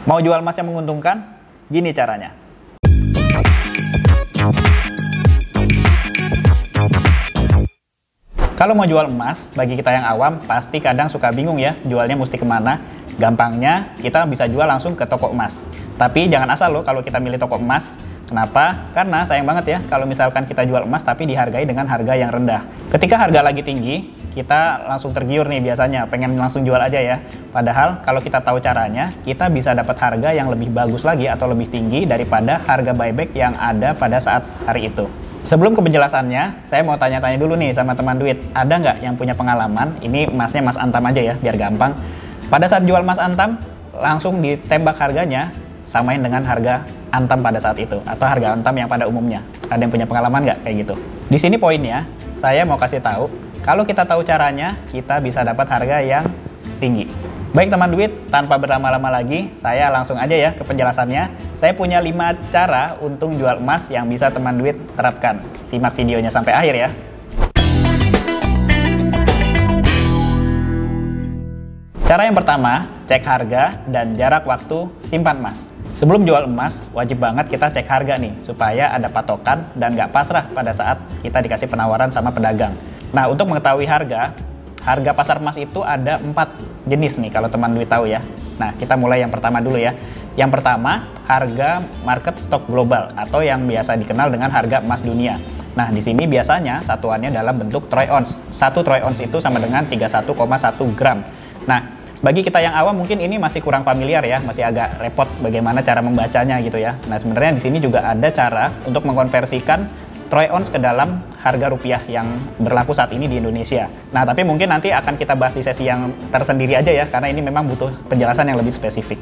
Mau jual emas yang menguntungkan? Gini caranya. Kalau mau jual emas, bagi kita yang awam, pasti kadang suka bingung ya, jualnya mesti kemana. Gampangnya, kita bisa jual langsung ke toko emas. Tapi jangan asal loh kalau kita milih toko emas. Kenapa? Karena sayang banget ya, kalau misalkan kita jual emas tapi dihargai dengan harga yang rendah. Ketika harga lagi tinggi, kita langsung tergiur nih biasanya, pengen langsung jual aja ya. Padahal kalau kita tahu caranya, kita bisa dapat harga yang lebih bagus lagi atau lebih tinggi daripada harga buyback yang ada pada saat hari itu. Sebelum ke penjelasannya, saya mau tanya-tanya dulu nih sama teman duit. Ada nggak yang punya pengalaman? Ini emasnya Mas Antam aja ya, biar gampang. Pada saat jual Mas Antam, langsung ditembak harganya, samain dengan harga Antam pada saat itu, atau harga Antam yang pada umumnya. Ada yang punya pengalaman nggak kayak gitu? Di sini poinnya, saya mau kasih tahu, kalau kita tahu caranya, kita bisa dapat harga yang tinggi. Baik teman duit, tanpa berlama-lama lagi, saya langsung aja ya ke penjelasannya. Saya punya 5 cara untuk jual emas yang bisa teman duit terapkan. Simak videonya sampai akhir ya. Cara yang pertama, cek harga dan jarak waktu simpan emas. Sebelum jual emas, wajib banget kita cek harga nih, supaya ada patokan dan nggak pasrah pada saat kita dikasih penawaran sama pedagang. Nah, untuk mengetahui harga pasar emas itu ada 4 jenis nih kalau teman duit tahu ya. Nah, kita mulai yang pertama dulu ya. Yang pertama, harga market stock global atau yang biasa dikenal dengan harga emas dunia. Nah, di sini biasanya satuannya dalam bentuk troy ounce. 1 troy ounce itu sama dengan 31,1 gram. Nah, bagi kita yang awam mungkin ini masih kurang familiar ya, masih agak repot bagaimana cara membacanya gitu ya. Nah, sebenarnya di sini juga ada cara untuk mengkonversikan troy ounce ke dalam harga rupiah yang berlaku saat ini di Indonesia. Nah, tapi mungkin nanti akan kita bahas di sesi yang tersendiri aja ya, karena ini memang butuh penjelasan yang lebih spesifik.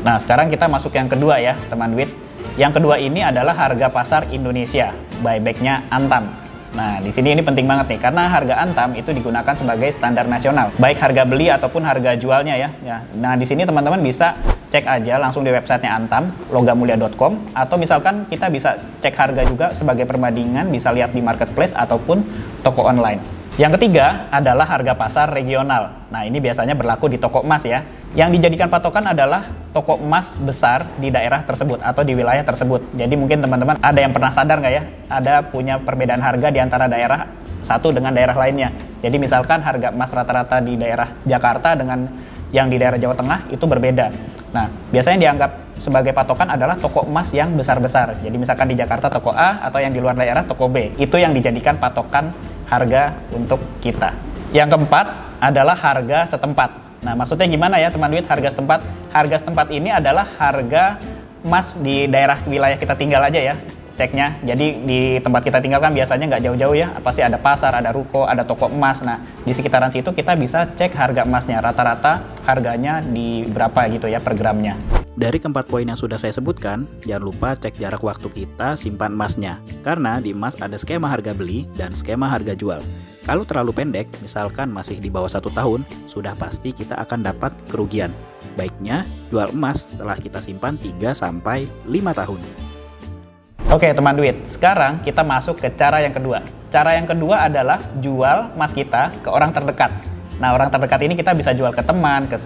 Nah, sekarang kita masuk yang kedua ya, teman duit. Yang kedua ini adalah harga pasar Indonesia, buybacknya Antam. Nah, di sini ini penting banget nih, karena harga Antam itu digunakan sebagai standar nasional, baik harga beli ataupun harga jualnya ya. Nah, di sini teman-teman bisa cek aja langsung di websitenya Antam, logamulia.com, atau misalkan kita bisa cek harga juga sebagai perbandingan, bisa lihat di marketplace ataupun toko online. Yang ketiga adalah harga pasar regional. Nah, ini biasanya berlaku di toko emas ya. Yang dijadikan patokan adalah toko emas besar di daerah tersebut atau di wilayah tersebut. Jadi mungkin teman-teman ada yang pernah sadar nggak ya? Ada punya perbedaan harga di antara daerah satu dengan daerah lainnya. Jadi misalkan harga emas rata-rata di daerah Jakarta dengan yang di daerah Jawa Tengah itu berbeda. Nah, biasanya dianggap sebagai patokan adalah toko emas yang besar-besar. Jadi misalkan di Jakarta toko A atau yang di luar daerah toko B. Itu yang dijadikan patokan harga untuk kita. Yang keempat adalah harga setempat. Nah, maksudnya gimana ya teman duit harga setempat? Harga setempat ini adalah harga emas di daerah wilayah kita tinggal aja ya, ceknya. Jadi di tempat kita tinggal kan biasanya nggak jauh-jauh ya, pasti ada pasar, ada ruko, ada toko emas. Nah, di sekitaran situ kita bisa cek harga emasnya, rata-rata harganya di berapa gitu ya per gramnya. Dari keempat poin yang sudah saya sebutkan, jangan lupa cek jarak waktu kita simpan emasnya. Karena di emas ada skema harga beli dan skema harga jual. Kalau terlalu pendek, misalkan masih di bawah 1 tahun, sudah pasti kita akan dapat kerugian. Baiknya jual emas setelah kita simpan 3-5 tahun. Oke teman duit, sekarang kita masuk ke cara yang kedua. Cara yang kedua adalah jual emas kita ke orang terdekat. Nah, orang terdekat ini kita bisa jual ke teman, ke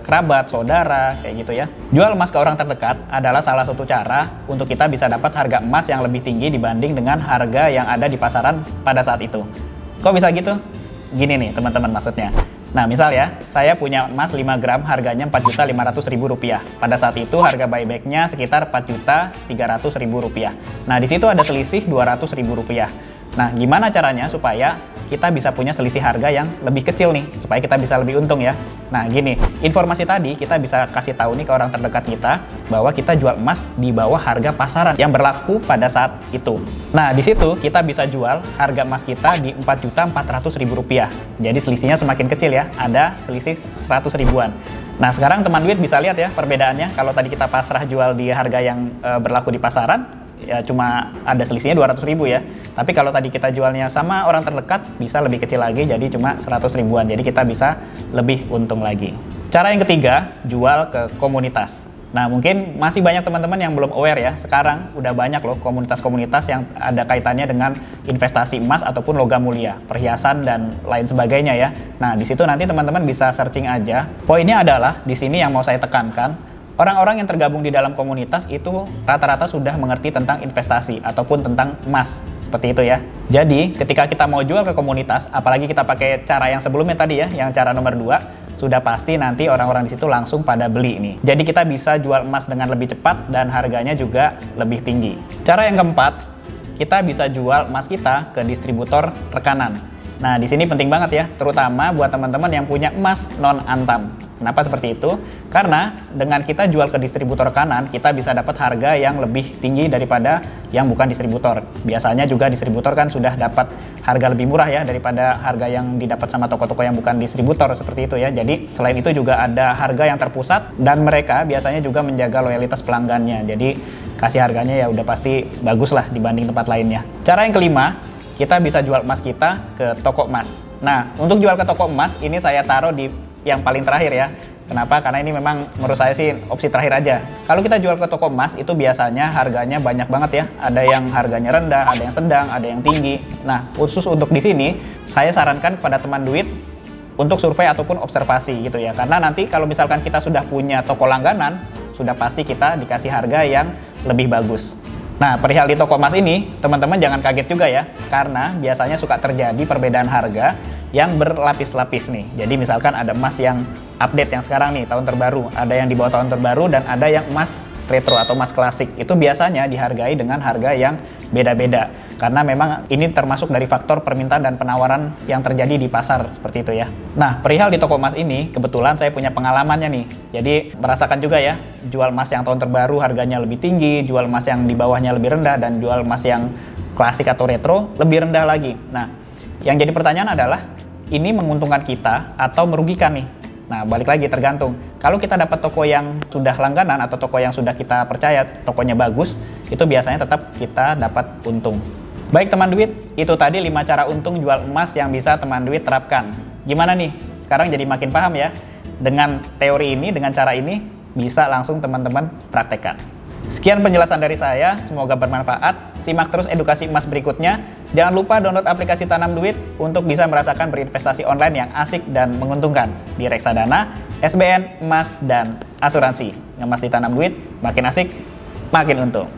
kerabat, saudara, kayak gitu ya. Jual emas ke orang terdekat adalah salah satu cara untuk kita bisa dapat harga emas yang lebih tinggi dibanding dengan harga yang ada di pasaran pada saat itu. Kok bisa gitu? Gini nih teman-teman maksudnya. Nah, misal ya, saya punya emas 5 gram harganya Rp4.500.000. Pada saat itu harga buybacknya sekitar Rp4.300.000. Nah, di situ ada selisih Rp200.000. Nah, gimana caranya supaya kita bisa punya selisih harga yang lebih kecil nih, supaya kita bisa lebih untung ya. Nah, gini, informasi tadi kita bisa kasih tahu nih ke orang terdekat kita bahwa kita jual emas di bawah harga pasaran yang berlaku pada saat itu. Nah, di situ kita bisa jual harga emas kita di Rp4.400.000. Jadi selisihnya semakin kecil ya, ada selisih 100 ribuan. Nah, sekarang teman duit bisa lihat ya perbedaannya. Kalau tadi kita pasrah jual di harga yang berlaku di pasaran, ya cuma ada selisihnya 200.000 ya. Tapi kalau tadi kita jualnya sama orang terdekat bisa lebih kecil lagi, jadi cuma 100 ribuan. Jadi kita bisa lebih untung lagi. Cara yang ketiga, jual ke komunitas. Nah, mungkin masih banyak teman-teman yang belum aware ya. Sekarang udah banyak loh komunitas-komunitas yang ada kaitannya dengan investasi emas ataupun logam mulia, perhiasan dan lain sebagainya ya. Nah, di situ nanti teman-teman bisa searching aja. Poinnya adalah di sini yang mau saya tekankan, Orang-orang yang tergabung di dalam komunitas itu rata-rata sudah mengerti tentang investasi ataupun tentang emas. Seperti itu ya. Jadi, ketika kita mau jual ke komunitas, apalagi kita pakai cara yang sebelumnya tadi ya, yang cara nomor 2, sudah pasti nanti orang-orang di situ langsung pada beli nih. Jadi kita bisa jual emas dengan lebih cepat dan harganya juga lebih tinggi. Cara yang keempat, kita bisa jual emas kita ke distributor rekanan. Nah, di sini penting banget ya, terutama buat teman-teman yang punya emas non-antam. Kenapa seperti itu? Karena dengan kita jual ke distributor rekanan, kita bisa dapat harga yang lebih tinggi daripada yang bukan distributor. Biasanya juga distributor kan sudah dapat harga lebih murah ya daripada harga yang didapat sama toko-toko yang bukan distributor, seperti itu ya. Jadi selain itu juga ada harga yang terpusat dan mereka biasanya juga menjaga loyalitas pelanggannya. Jadi kasih harganya ya udah pasti bagus lah dibanding tempat lainnya. Cara yang kelima, kita bisa jual emas kita ke toko emas. Nah, untuk jual ke toko emas ini saya taruh di yang paling terakhir ya. Kenapa? Karena ini memang menurut saya sih opsi terakhir aja. Kalau kita jual ke toko emas itu biasanya harganya banyak banget ya. Ada yang harganya rendah, ada yang sedang, ada yang tinggi. Nah, khusus untuk di sini saya sarankan kepada teman duit untuk survei ataupun observasi gitu ya. Karena nanti kalau misalkan kita sudah punya toko langganan, sudah pasti kita dikasih harga yang lebih bagus. Nah, perihal di toko emas ini, teman-teman jangan kaget juga ya, karena biasanya suka terjadi perbedaan harga yang berlapis-lapis nih. Jadi misalkan ada emas yang update yang sekarang nih, tahun terbaru, ada yang di bawah tahun terbaru, dan ada yang emas retro atau emas klasik. Itu biasanya dihargai dengan harga yang beda-beda. Karena memang ini termasuk dari faktor permintaan dan penawaran yang terjadi di pasar, seperti itu ya. Nah, perihal di toko emas ini, kebetulan saya punya pengalamannya nih. Jadi, merasakan juga ya, jual emas yang tahun terbaru harganya lebih tinggi, jual emas yang di bawahnya lebih rendah, dan jual emas yang klasik atau retro lebih rendah lagi. Nah, yang jadi pertanyaan adalah, ini menguntungkan kita atau merugikan nih? Nah, balik lagi tergantung. Kalau kita dapat toko yang sudah langganan atau toko yang sudah kita percaya, tokonya bagus, itu biasanya tetap kita dapat untung. Baik teman duit, itu tadi 5 cara untung jual emas yang bisa teman duit terapkan. Gimana nih? Sekarang jadi makin paham ya? Dengan teori ini, dengan cara ini, bisa langsung teman-teman praktekkan. Sekian penjelasan dari saya, semoga bermanfaat. Simak terus edukasi emas berikutnya. Jangan lupa download aplikasi Tanam Duit untuk bisa merasakan berinvestasi online yang asik dan menguntungkan di reksadana, SBN, emas, dan asuransi. Ngemas di Tanam Duit, makin asik, makin untung.